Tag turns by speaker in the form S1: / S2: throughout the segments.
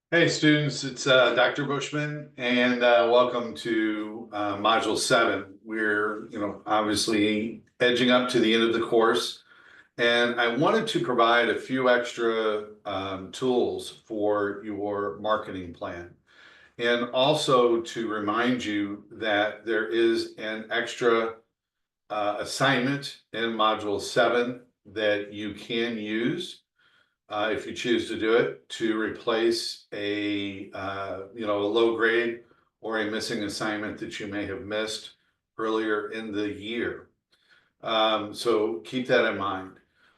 S1: Hey students, it's Dr. Bushman, and welcome to Module 7. We're, obviously edging up to the end of the course, and I wanted to provide a few extra tools for your marketing plan, and also to remind you that there is an extra assignment in Module 7 that you can use if you choose to do it, to replace a low grade or a missing assignment that you may have missed earlier in the year. So keep that in mind.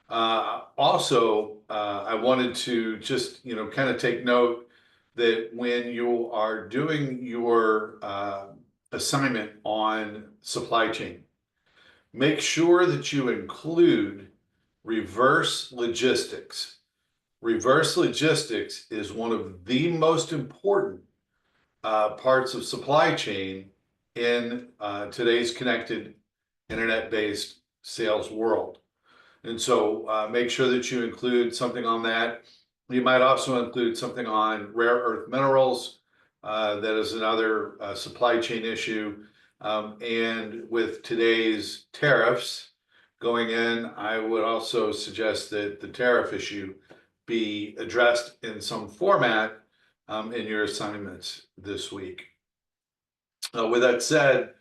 S1: Also, I wanted to just kind of take note that when you are doing your assignment on supply chain, make sure that you include reverse logistics. Reverse logistics is one of the most important parts of supply chain in today's connected internet-based sales world. And so make sure that you include something on that. You might also include something on rare earth minerals. That is another supply chain issue. And with today's tariffs going in, I would also suggest that the tariff issue be addressed in some format in your assignments this week. With that said,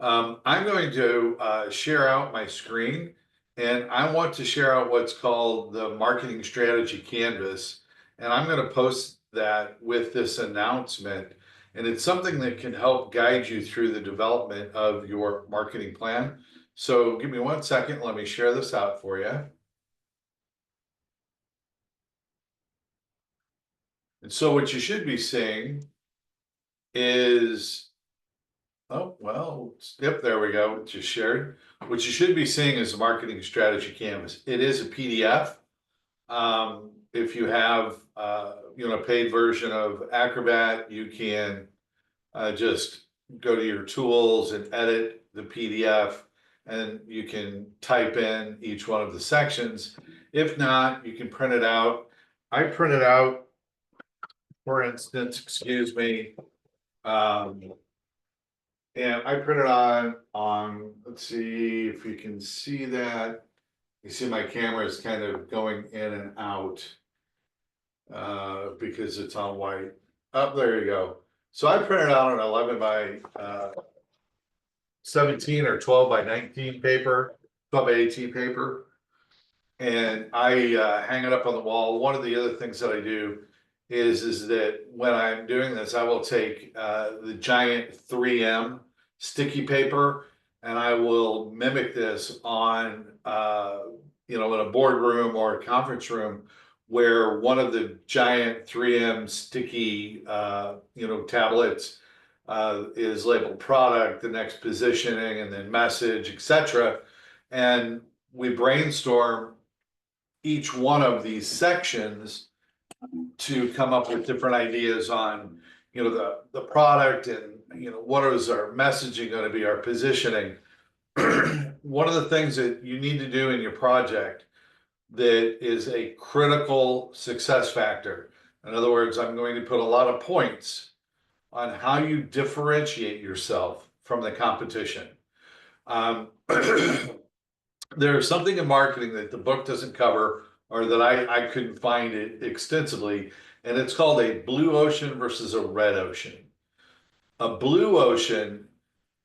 S1: I'm going to share out my screen, and I want to share out what's called the marketing strategy canvas, and I'm going to post that with this announcement, and it's something that can help guide you through the development of your marketing plan. So give me 1 second, let me share this out for you. And so what you should be seeing is, oh, well, yep, there we go, just shared. What you should be seeing is the marketing strategy canvas. It is a PDF. If you have, a paid version of Acrobat, you can just go to your tools and edit the PDF, and you can type in each one of the sections. If not, you can print it out. I print it out, for instance, excuse me, and I printed on, let's see if you can see that. You see my camera is kind of going in and out because it's on white. Oh, there you go. So I printed out an 11 by 17 or 12 by 19 paper, 12 by 18 paper. And I hang it up on the wall. One of the other things that I do is that when I'm doing this, I will take the giant 3M sticky paper, and I will mimic this on in a boardroom or a conference room where one of the giant 3M sticky tablets is labeled product, the next positioning, and then message, etc. And we brainstorm each one of these sections to come up with different ideas on, the product, and, what is our messaging going to be, our positioning. One of the things that you need to do in your project that is a critical success factor. In other words, I'm going to put a lot of points on how you differentiate yourself from the competition. There's something in marketing that the book doesn't cover, or that I couldn't find it extensively, and it's called a blue ocean versus a red ocean. A blue ocean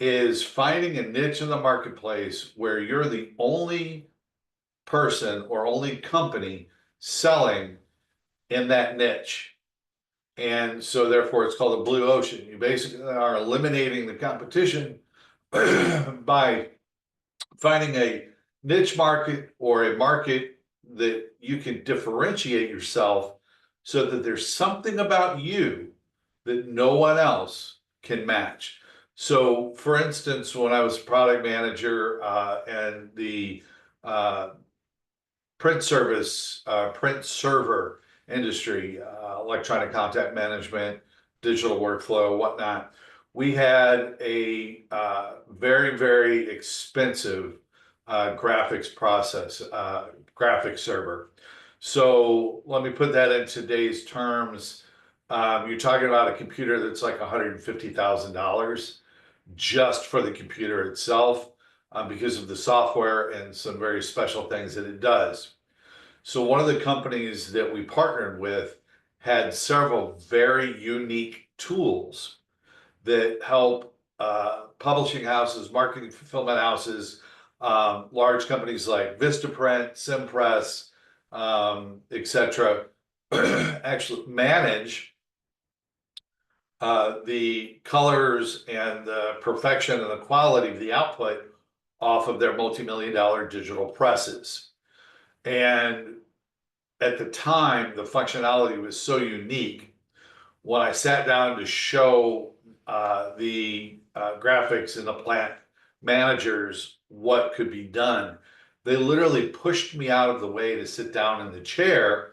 S1: is finding a niche in the marketplace where you're the only person or only company selling in that niche. And so therefore it's called a blue ocean. You basically are eliminating the competition by finding a niche market or a market that you can differentiate yourself so that there's something about you that no one else can match. So for instance, when I was product manager and the print server industry, electronic content management, digital workflow, whatnot, we had a very, very expensive graphics process, graphics server. So let me put that in today's terms. You're talking about a computer that's like $150,000 just for the computer itself, because of the software and some very special things that it does. So one of the companies that we partnered with had several very unique tools that help publishing houses, marketing fulfillment houses, large companies like Vistaprint, Simpress, etc., actually manage the colors and the perfection and the quality of the output off of their multi-million-dollar digital presses. And at the time, the functionality was so unique. When I sat down to show the graphics and the plant managers what could be done, they literally pushed me out of the way to sit down in the chair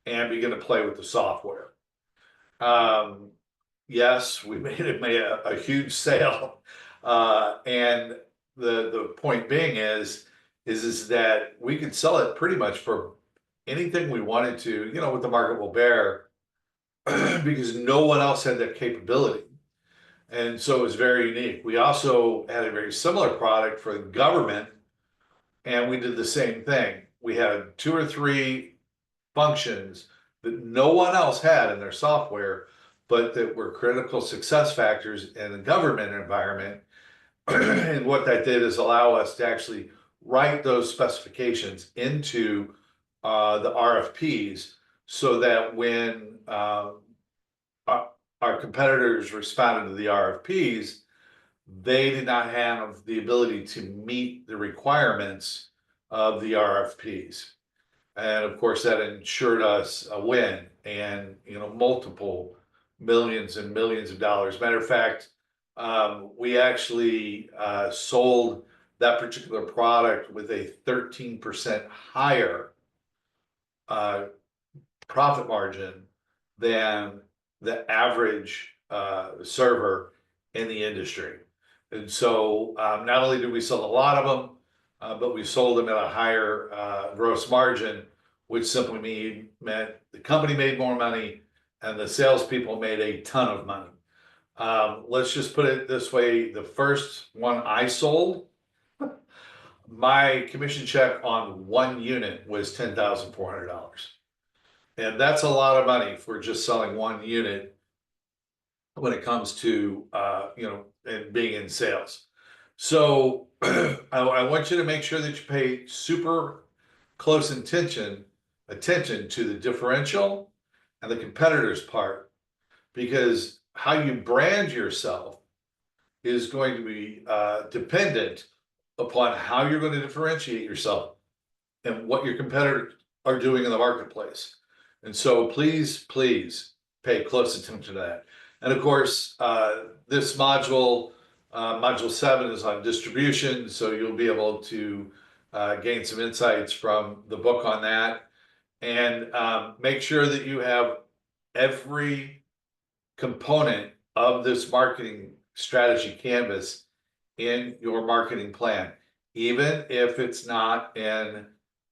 S1: and begin to play with the software. Yes, we made a huge sale, and the point being is that we could sell it pretty much for anything we wanted to, with the market will bear, because no one else had that capability. And so it was very unique. We also had a very similar product for the government, and we did the same thing. We had 2 or 3 functions that no one else had in their software, but that were critical success factors in the government environment. And what that did is allow us to actually write those specifications into the RFPs, so that when our competitors responded to the RFPs, they did not have the ability to meet the requirements of the RFPs. And of course, that ensured us a win and, multiple millions and millions of dollars. Matter of fact, we actually sold that particular product with a 13% higher profit margin than the average server in the industry. And so not only did we sell a lot of them, but we sold them at a higher gross margin, which simply meant the company made more money and the salespeople made a ton of money. Let's just put it this way: the first one I sold, my commission check on 1 unit was $10,400. And that's a lot of money for just selling 1 unit when it comes to, and being in sales. So I want you to make sure that you pay super close attention to the differential and the competitor's part, because how you brand yourself is going to be dependent upon how you're going to differentiate yourself and what your competitors are doing in the marketplace. And so please pay close attention to that. And of course, this module 7 is on distribution, so you'll be able to gain some insights from the book on that. And make sure that you have every component of this marketing strategy canvas in your marketing plan. Even if it's not in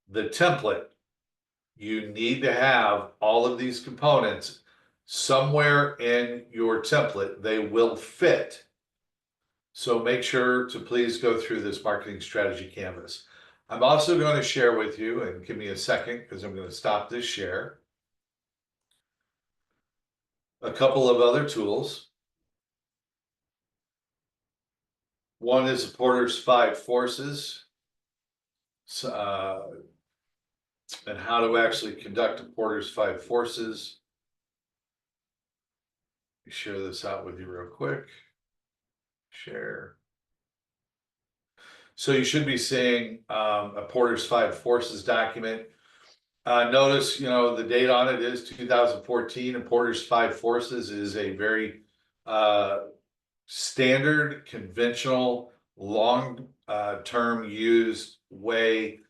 S1: the template, you need to have all of these components somewhere in your template. They will fit. So make sure to please go through this marketing strategy canvas. I'm also going to share with you, and give me a second because I'm going to stop this share, a couple of other tools. One is Porter's 5 Forces, and how to actually conduct a Porter's 5 Forces. Let me share this out with you real quick. Share. So you should be seeing a Porter's 5 Forces document. Notice, the date on it is 2014, and Porter's 5 Forces is a very standard, conventional, long-term used way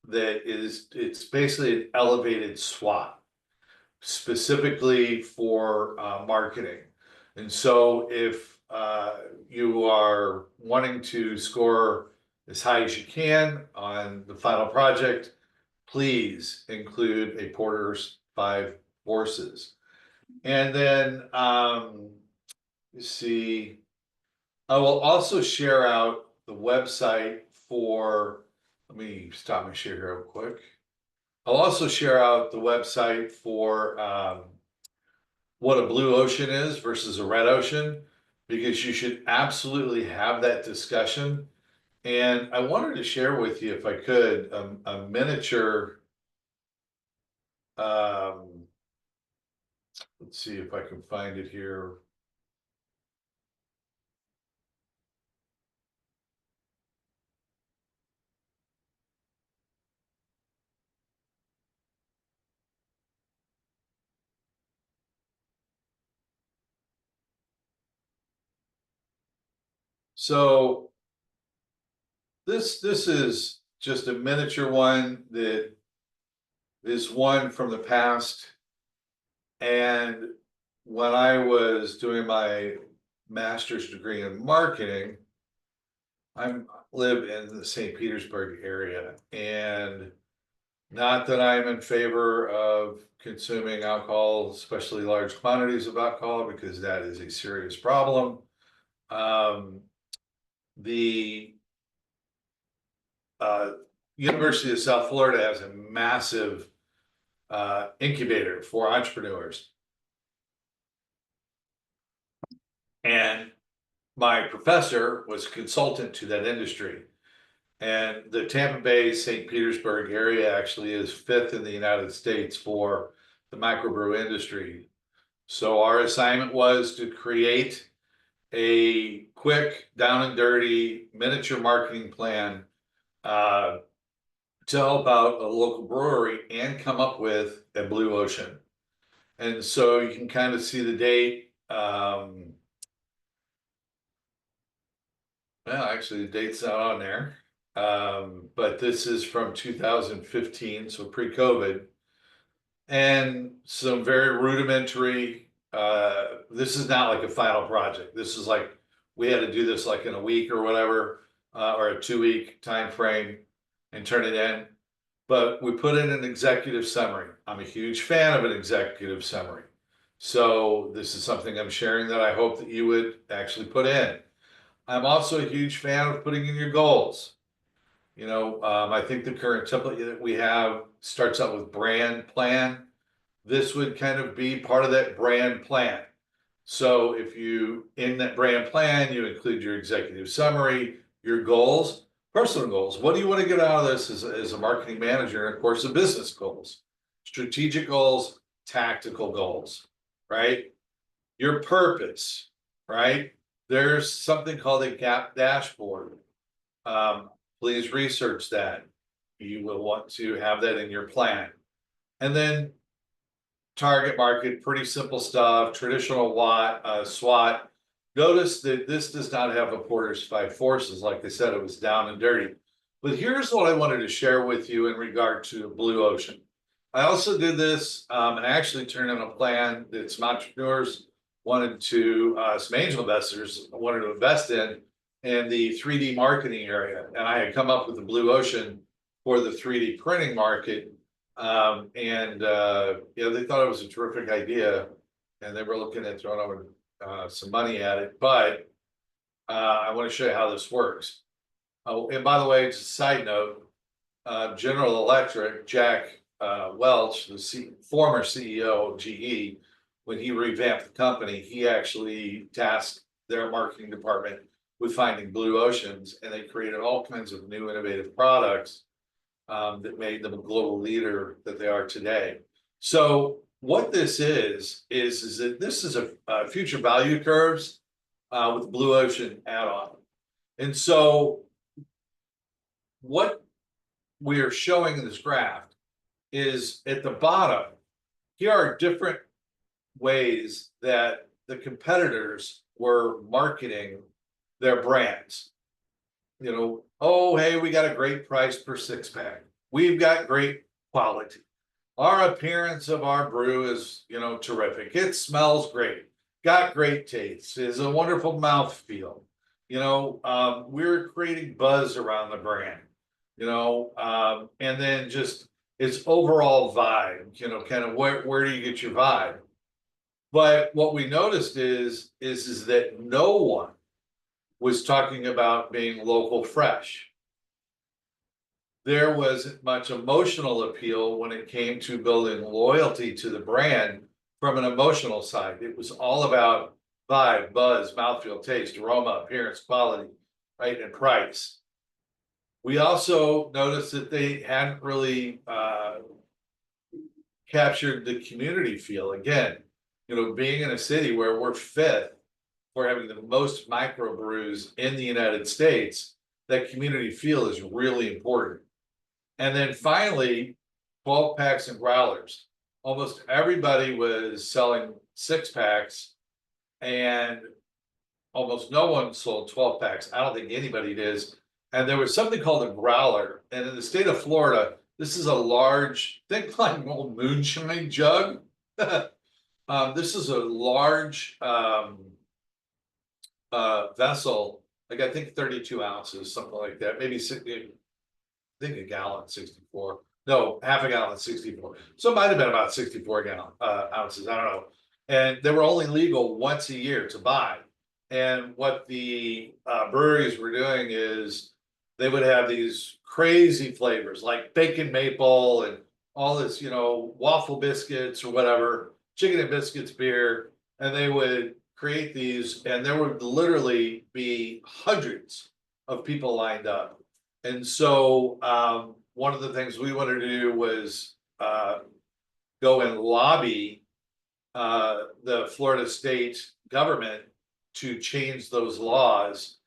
S1: it's basically an elevated SWOT, specifically for marketing. And so if you are wanting to score as high as you can on the final project, please include a Porter's 5 Forces. And then, let's see, I will also share out the website for, let me stop my share here real quick. I'll also share out the website for what a blue ocean is versus a red ocean, because you should absolutely have that discussion. And I wanted to share with you, if I could, a miniature. Um, let's see if I can find it here. So this is just a miniature one that is one from the past. And when I was doing my master's degree in marketing, I live in the St. Petersburg area, and not that I'm in favor of consuming alcohol, especially large quantities of alcohol, because that is a serious problem. Um, the uh, University of South Florida has a massive incubator for entrepreneurs. And my professor was a consultant to that industry. And the Tampa Bay, St. Petersburg area actually is fifth in the United States for the microbrew industry. So our assignment was to create a quick, down and dirty miniature marketing plan uh, to help out a local brewery and come up with a blue ocean. And so you can kind of see the date. Well, actually, the date's not on there. But this is from 2015, so pre-COVID, and some very rudimentary. This is not like a final project. This is like we had to do this like in a week or whatever, or a 2 week time frame, and turn it in. But we put in an executive summary. I'm a huge fan of an executive summary. So this is something I'm sharing that I hope that you would actually put in. I'm also a huge fan of putting in your goals. I think the current template that we have starts out with brand plan. This would kind of be part of that brand plan. So if you, in that brand plan, you include your executive summary, your goals, personal goals. What do you want to get out of this as a marketing manager? And of course, the business goals, strategic goals, tactical goals, right? Your purpose, right? There's something called a gap dashboard. Um, please research that. You will want to have that in your plan. And then target market, pretty simple stuff, traditional SWOT. Notice that this does not have a Porter's five forces. Like I said, it was down and dirty. But here's what I wanted to share with you in regard to Blue Ocean. I also did this and actually turned in a plan that some entrepreneurs wanted to, some angel investors wanted to invest in the 3D marketing area. And I had come up with the Blue Ocean for the 3D printing market. They thought it was a terrific idea, and they were looking at throwing over some money at it. But I want to show you how this works. Oh, and by the way, just a side note, General Electric, Jack Welch, the former CEO of GE, when he revamped the company, he actually tasked their marketing department with finding blue oceans, and they created all kinds of new innovative products that made them a global leader that they are today. So what this is that this is a future value curves with blue ocean add-on. And so what we are showing in this graph is at the bottom, here are different ways that the competitors were marketing their brands. Oh, hey, we got a great price per six pack. We've got great quality. Our appearance of our brew is, terrific. It smells great. Got great taste. Is a wonderful mouthfeel. We're creating buzz around the brand. And then just its overall vibe. Kind of where do you get your vibe? But what we noticed is that no one was talking about being local fresh. There wasn't much emotional appeal when it came to building loyalty to the brand from an emotional side. It was all about vibe, buzz, mouthfeel, taste, aroma, appearance, quality, right, and price. We also noticed that they hadn't really captured the community feel. Again, being in a city where we're fifth for having the most microbrews in the United States, that community feel is really important. And then finally, 12 packs and growlers. Almost everybody was selling 6 packs, and almost no one sold 12 packs. I don't think anybody does. And there was something called a growler. And in the state of Florida, this is a large, think like an old moonshine jug. This is a large vessel, like I think 32 ounces, something like that. Maybe 60, I think a gallon, 64. No, half a gallon, 64. So it might have been about 64 ounces. I don't know. And they were only legal once a year to buy. And what the breweries were doing is they would have these crazy flavors like bacon maple and all this, waffle biscuits or whatever, chicken and biscuits beer. And they would create these, and there would literally be hundreds of people lined up. And so one of the things we wanted to do was go and lobby the Florida state government to change those laws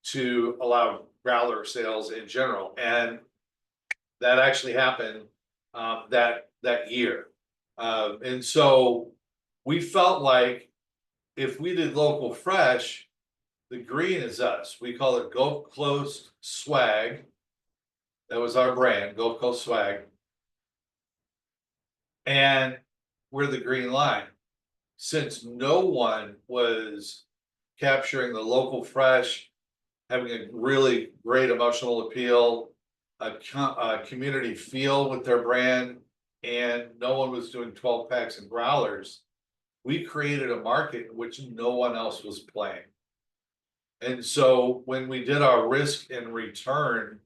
S1: to allow growler sales in general. And that actually happened that year. And so we felt like if we did local fresh, the green is us. We call it Gulf Coast Swag. That was our brand, Gulf Coast Swag. And we're the green line. Since no one was capturing the local fresh, having a really great emotional appeal, a community feel with their brand, and no one was doing 12 packs and growlers, we created a market in which no one else was playing. And so when we did our risk and return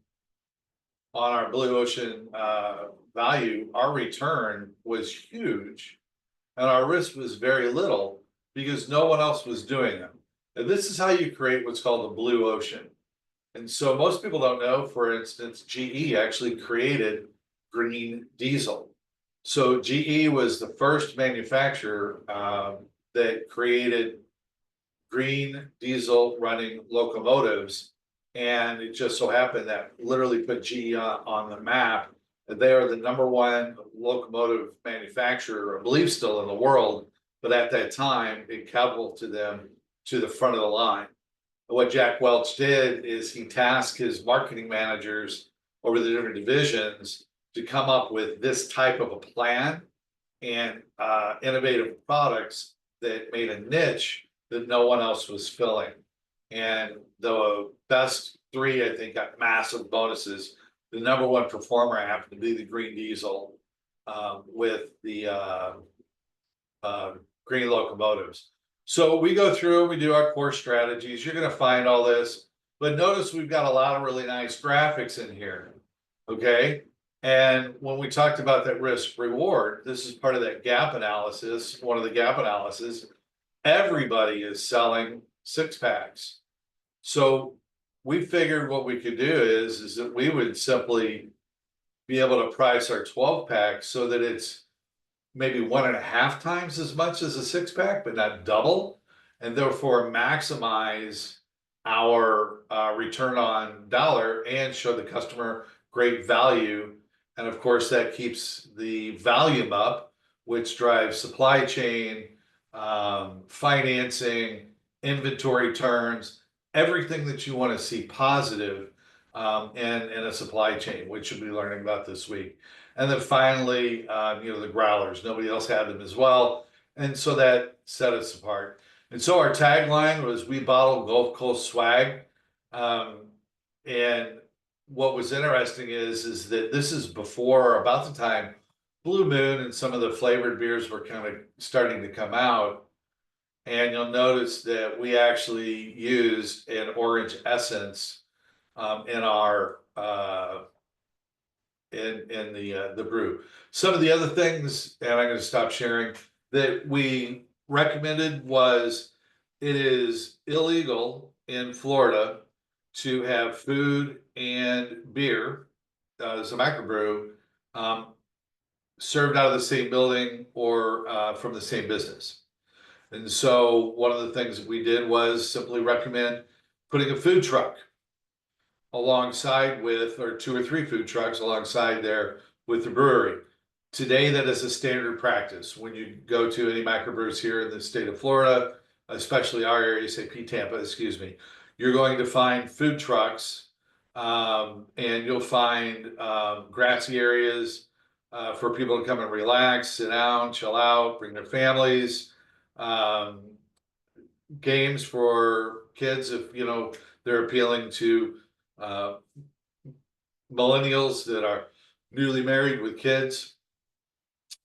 S1: on our blue ocean value, our return was huge and our risk was very little because no one else was doing them. And this is how you create what's called the blue ocean. And so most people don't know, for instance, GE actually created green diesel. So GE was the first manufacturer that created green diesel running locomotives. And it just so happened that literally put GE on the map. They are the #1 locomotive manufacturer, I believe still in the world, but at that time, it catapulted them to the front of the line. What Jack Welch did is he tasked his marketing managers over the different divisions to come up with this type of a plan and innovative products that made a niche that no one else was filling. And the best 3, I think, got massive bonuses. The #1 performer happened to be the green diesel with the green locomotives. So we go through and we do our core strategies. You're going to find all this, but notice we've got a lot of really nice graphics in here. Okay. And when we talked about that risk reward, this is part of that gap analysis. One of the gap analysis, everybody is selling 6-packs. So we figured what we could do is that we would simply be able to price our 12-pack so that it's maybe 1.5 times as much as a 6-pack, but not double, and therefore maximize our return on dollar and show the customer great value. And of course, that keeps the volume up, which drives supply chain, financing, inventory turns, everything that you want to see positive in a supply chain, which you'll be learning about this week. And then finally, the growlers. Nobody else had them as well. And so that set us apart. And so our tagline was, "We bottle Gulf Coast swag." And what was interesting is that this is before, about the time Blue Moon and some of the flavored beers were kind of starting to come out. And you'll notice that we actually used an orange essence in our in the brew. Some of the other things, and I'm going to stop sharing, that we recommended was it is illegal in Florida to have food and beer as a microbrew um, served out of the same building or from the same business. And so one of the things that we did was simply recommend putting a food truck alongside with, or two or three food trucks alongside there with the brewery. Today, that is a standard practice. When you go to any microbrews here in the state of Florida, especially our area, say P Tampa, excuse me, you're going to find food trucks and you'll find grassy areas for people to come and relax, sit down, chill out, bring their families. Um, Games for kids if they're appealing to uh, millennials that are newly married with kids.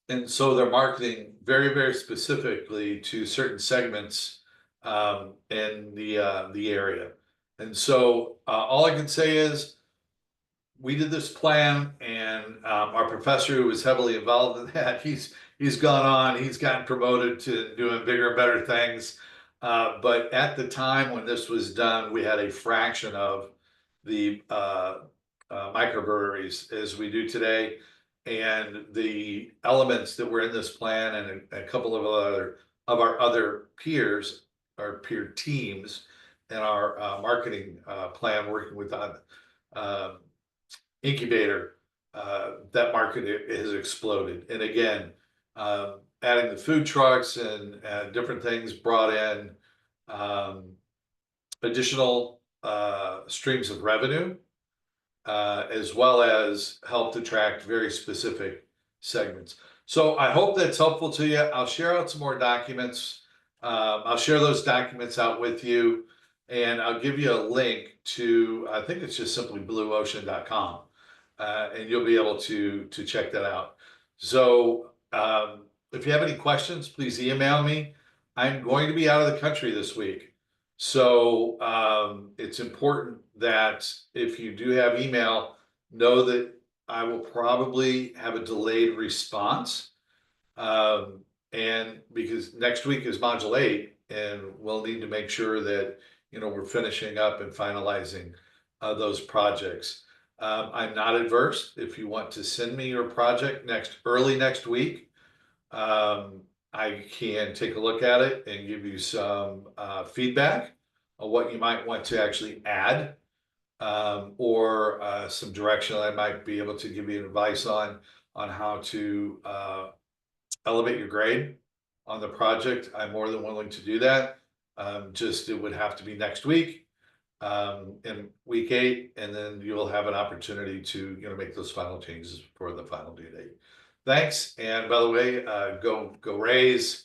S1: And so they're marketing very, very specifically to certain segments in the area. And so all I can say is we did this plan, and our professor, who was heavily involved in that, he's gone on, he's gotten promoted to doing bigger and better things. But at the time when this was done, we had a fraction of the microbreweries as we do today, and the elements that were in this plan, and a couple of our other peers, our peer teams, and our marketing plan, working with incubator, that market has exploded. And again, adding the food trucks and different things brought in additional streams of revenue, as well as helped attract very specific segments. So I hope that's helpful to you. I'll share out some more documents. I'll share those documents out with you, and I'll give you a link to, I think it's just simply blueocean.com, and you'll be able to check that out. So if you have any questions, please email me. I'm going to be out of the country this week. So it's important that if you do have email, know that I will probably have a delayed response. And because next week is module 8, and we'll need to make sure that we're finishing up and finalizing those projects. I'm not adverse if you want to send me your project early next week. I can take a look at it and give you some feedback on what you might want to actually add, or some direction I might be able to give you advice on how to elevate your grade on the project. I'm more than willing to do that. Just it would have to be next week, in week 8, and then you'll have an opportunity to make those final changes for the final due date. Thanks. And by the way, go Rays.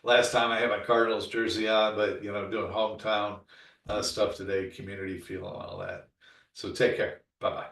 S1: Last time I had my Cardinals jersey on, but doing hometown stuff today, community feel and all that. So take care. Bye-bye.